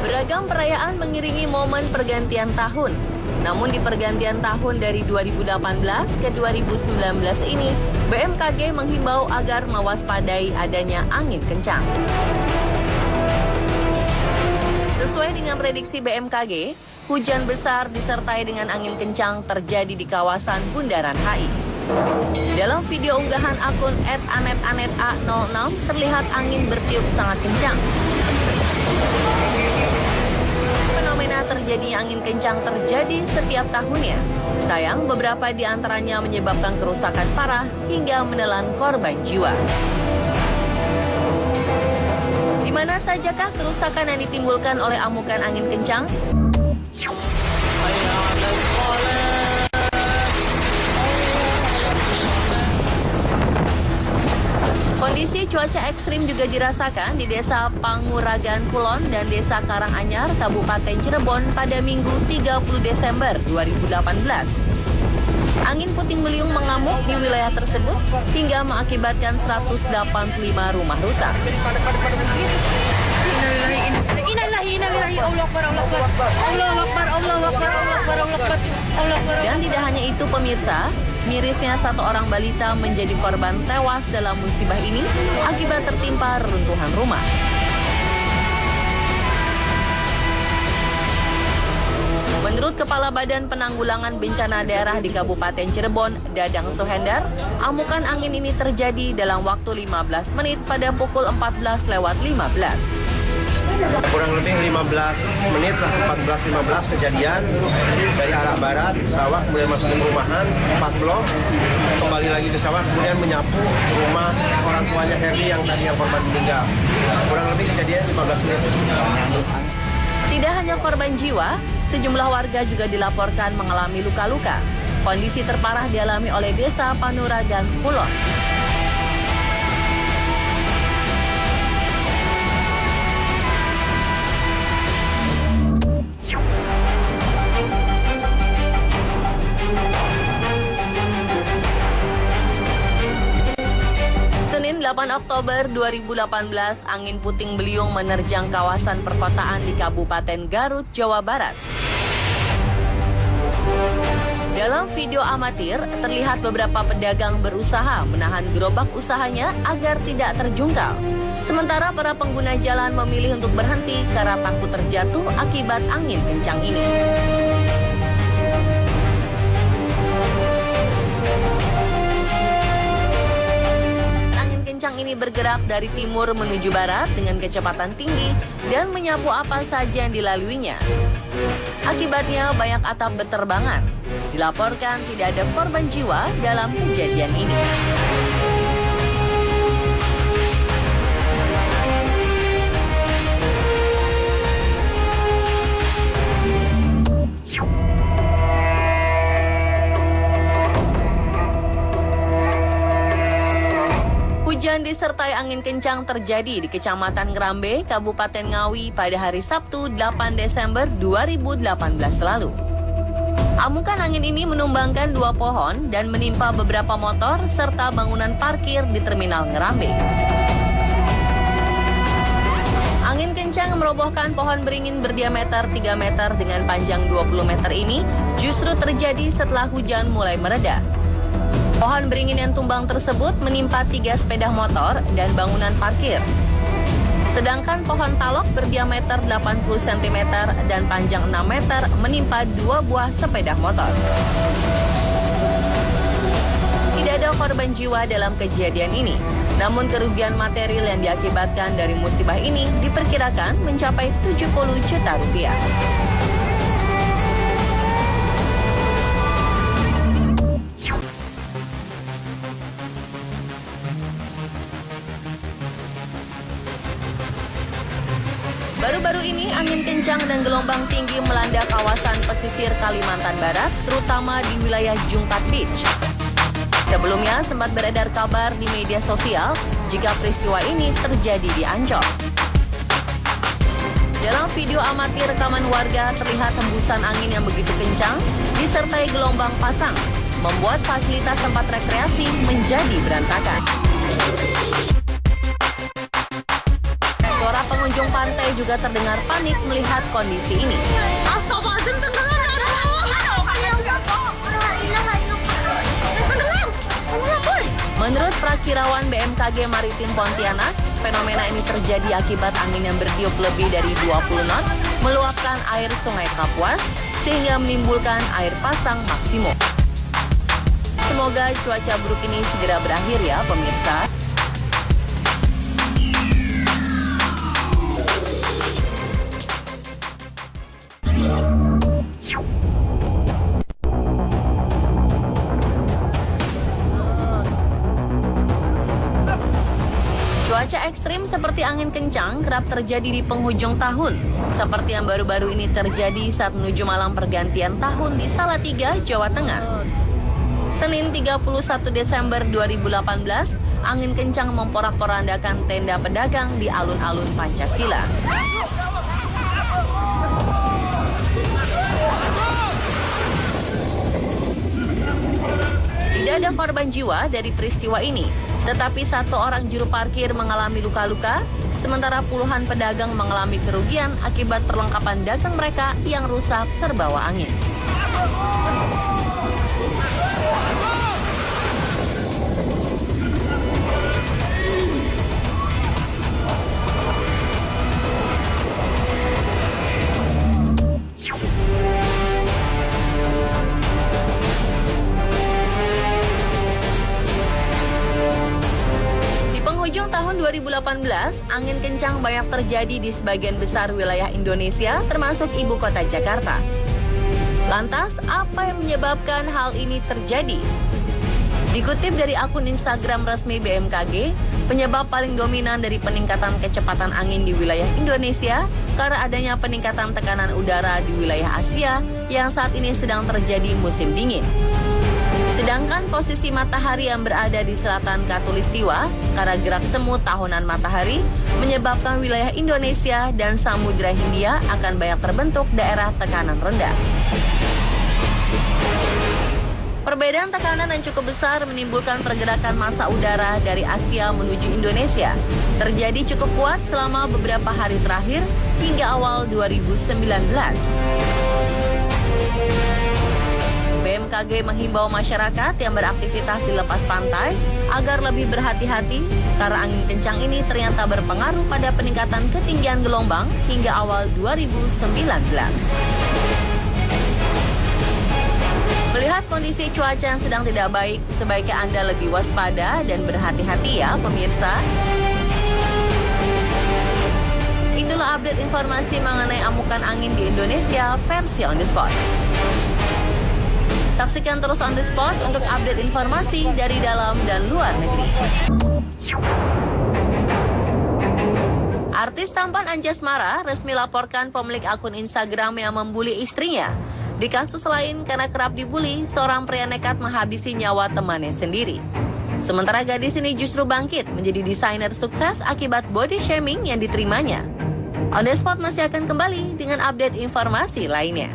Beragam perayaan mengiringi momen pergantian tahun. Namun di pergantian tahun dari 2018 ke 2019 ini, BMKG menghimbau agar mewaspadai adanya angin kencang. Sesuai dengan prediksi BMKG, hujan besar disertai dengan angin kencang terjadi di kawasan Bundaran HI. Dalam video unggahan akun @anetaneta06 terlihat angin bertiup sangat kencang. Fenomena terjadinya angin kencang terjadi setiap tahunnya. Sayang, beberapa di antaranya menyebabkan kerusakan parah hingga menelan korban jiwa. Di mana sajakah kerusakan yang ditimbulkan oleh amukan angin kencang? Kondisi cuaca ekstrim juga dirasakan di Desa Panguragan Kulon dan Desa Karanganyar, Kabupaten Cirebon pada Minggu 30 Desember 2018. Angin puting beliung mengamuk di wilayah tersebut hingga mengakibatkan 185 rumah rusak. Dan tidak hanya itu pemirsa, mirisnya satu orang balita menjadi korban tewas dalam musibah ini akibat tertimpa reruntuhan rumah. Menurut Kepala Badan Penanggulangan Bencana Daerah di Kabupaten Cirebon, Dadang Sohendar, amukan angin ini terjadi dalam waktu 15 menit pada pukul 14:15. Kurang lebih 15 menit lah, 14:15 kejadian dari arah barat, sawah kemudian masuk ke perumahan, 4 blok, kembali lagi ke sawah, kemudian menyapu rumah orang tuanya Herdi yang tadinya korban meninggal. Kurang lebih kejadian 15 menit. Tidak hanya korban jiwa, sejumlah warga juga dilaporkan mengalami luka-luka. Kondisi terparah dialami oleh Desa Panuragan Kulon. Senin 8 Oktober 2018, angin puting beliung menerjang kawasan perkotaan di Kabupaten Garut, Jawa Barat. Dalam video amatir, terlihat beberapa pedagang berusaha menahan gerobak usahanya agar tidak terjungkal. Sementara para pengguna jalan memilih untuk berhenti karena takut terjatuh akibat angin kencang ini. Kencang ini bergerak dari timur menuju barat dengan kecepatan tinggi dan menyapu apa saja yang dilaluinya. Akibatnya banyak atap berterbangan. Dilaporkan tidak ada korban jiwa dalam kejadian ini. Hujan disertai angin kencang terjadi di Kecamatan Ngerambe, Kabupaten Ngawi pada hari Sabtu 8 Desember 2018 lalu. Amukan angin ini menumbangkan 2 pohon dan menimpa beberapa motor serta bangunan parkir di Terminal Ngerambe. Angin kencang merobohkan pohon beringin berdiameter 3 meter dengan panjang 20 meter ini justru terjadi setelah hujan mulai mereda. Pohon beringin yang tumbang tersebut menimpa 3 sepeda motor dan bangunan parkir. Sedangkan pohon talok berdiameter 80 cm dan panjang 6 meter menimpa 2 buah sepeda motor. Tidak ada korban jiwa dalam kejadian ini. Namun kerugian material yang diakibatkan dari musibah ini diperkirakan mencapai 70 juta rupiah. Baru-baru ini, angin kencang dan gelombang tinggi melanda kawasan pesisir Kalimantan Barat, terutama di wilayah Jungkat Beach. Sebelumnya, sempat beredar kabar di media sosial jika peristiwa ini terjadi di Ancol. Dalam video amatir rekaman warga, terlihat hembusan angin yang begitu kencang, disertai gelombang pasang, membuat fasilitas tempat rekreasi menjadi berantakan. Suara pengunjung pengunjung pantai juga terdengar panik melihat kondisi ini. Astagfirullahaladzim, tenggelam Menurut Prakirawan BMKG Maritim Pontianak, fenomena ini terjadi akibat angin yang bertiup lebih dari 20 knot meluapkan air Sungai Kapuas sehingga menimbulkan air pasang maksimum. Semoga cuaca buruk ini segera berakhir ya pemirsa. Cuaca ekstrim seperti angin kencang kerap terjadi di penghujung tahun, seperti yang baru-baru ini terjadi saat menuju malam pergantian tahun di Salatiga, Jawa Tengah. Senin 31 Desember 2018, angin kencang memporak-porandakan tenda pedagang di alun-alun Pancasila. Tidak ada korban jiwa dari peristiwa ini, tetapi satu orang juru parkir mengalami luka-luka, sementara puluhan pedagang mengalami kerugian akibat perlengkapan dagang mereka yang rusak terbawa angin. Penghujung tahun 2018, angin kencang banyak terjadi di sebagian besar wilayah Indonesia, termasuk ibu kota Jakarta. Lantas, apa yang menyebabkan hal ini terjadi? Dikutip dari akun Instagram resmi BMKG, penyebab paling dominan dari peningkatan kecepatan angin di wilayah Indonesia karena adanya peningkatan tekanan udara di wilayah Asia yang saat ini sedang terjadi musim dingin. Sedangkan posisi matahari yang berada di selatan Khatulistiwa karena gerak semut tahunan matahari menyebabkan wilayah Indonesia dan Samudra Hindia akan banyak terbentuk daerah tekanan rendah. Perbedaan tekanan yang cukup besar menimbulkan pergerakan massa udara dari Asia menuju Indonesia. Terjadi cukup kuat selama beberapa hari terakhir hingga awal 2019. BMKG menghimbau masyarakat yang beraktivitas di lepas pantai agar lebih berhati-hati karena angin kencang ini ternyata berpengaruh pada peningkatan ketinggian gelombang hingga awal 2019. Melihat kondisi cuaca yang sedang tidak baik, sebaiknya Anda lebih waspada dan berhati-hati ya pemirsa. Itulah update informasi mengenai amukan angin di Indonesia versi On The Spot. Saksikan terus On The Spot untuk update informasi dari dalam dan luar negeri. Artis tampan Anjasmara resmi laporkan pemilik akun Instagram yang membuli istrinya. Di kasus lain, karena kerap dibully, seorang pria nekat menghabisi nyawa temannya sendiri. Sementara gadis ini justru bangkit menjadi desainer sukses akibat body shaming yang diterimanya. On The Spot masih akan kembali dengan update informasi lainnya.